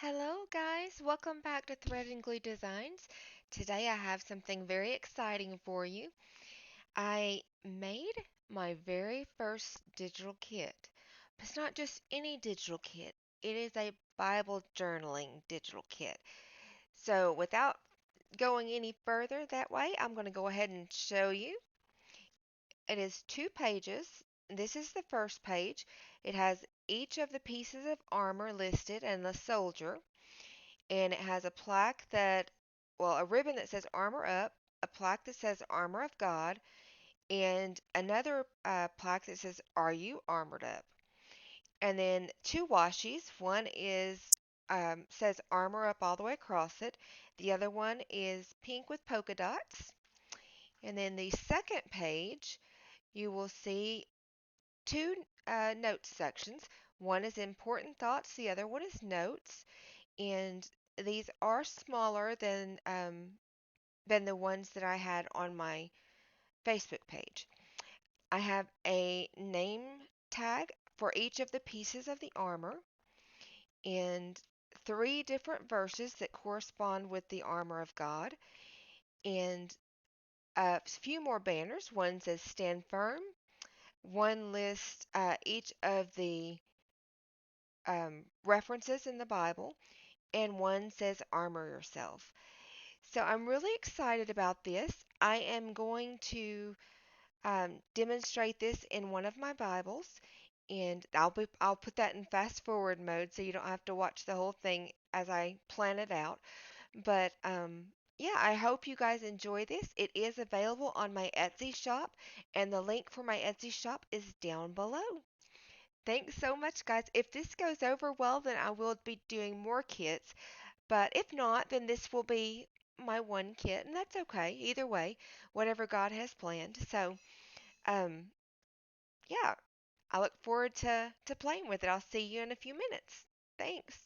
Hello guys, welcome back to Thread and Glue Designs. Today I have something very exciting for you. I made my very first digital kit. But it's not just any digital kit. It is a Bible journaling digital kit. So without going any further that way, I'm going to go ahead and show you. It is 2 pages. This is the first page. It has each of the pieces of armor listed and the soldier. And it has a plaque a ribbon that says Armor Up, a plaque that says Armor of God, and another plaque that says Are You Armored Up? And then two washies. One is says Armor Up all the way across it. The other one is pink with polka dots. And then the second page, you will see two notes sections. One is important thoughts, the other one is notes. And these are smaller than the ones that I had on my Facebook page. I have a name tag for each of the pieces of the armor and three different verses that correspond with the armor of God and a few more banners. One says stand firm. One lists each of the references in the Bible, and one says armor yourself. So I'm really excited about this. I am going to demonstrate this in one of my Bibles, and I'll put that in fast forward mode so you don't have to watch the whole thing as I plan it out. But yeah, I hope you guys enjoy this. It is available on my Etsy shop, and the link for my Etsy shop is down below. Thanks so much, guys. If this goes over well, then I will be doing more kits. But if not, then this will be my one kit, and that's okay. Either way, whatever God has planned. So, um, yeah, I look forward to playing with it. I'll see you in a few minutes. Thanks.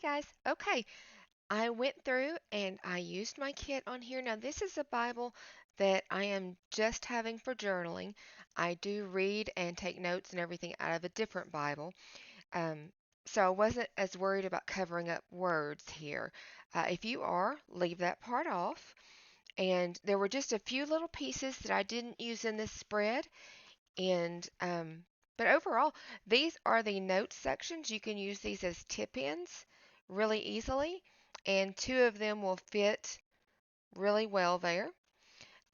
guys. Okay, I went through and I used my kit on here. Now, this is a Bible that I am just having for journaling. I do read and take notes and everything out of a different Bible. Um, so I wasn't as worried about covering up words here. If you are, leave that part off. And there were just a few little pieces that I didn't use in this spread. And but overall, these are the notes sections. You can use these as tip ins really easily, and two of them will fit really well there.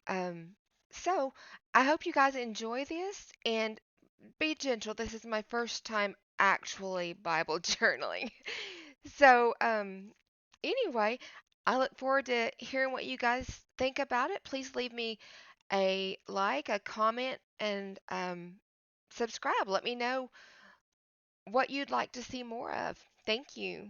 Um, so I hope you guys enjoy this and be gentle. This is my first time actually Bible journaling. So anyway, I look forward to hearing what you guys think about it. Please leave me a like, a comment, and subscribe. Let me know what you'd like to see more of. Thank you.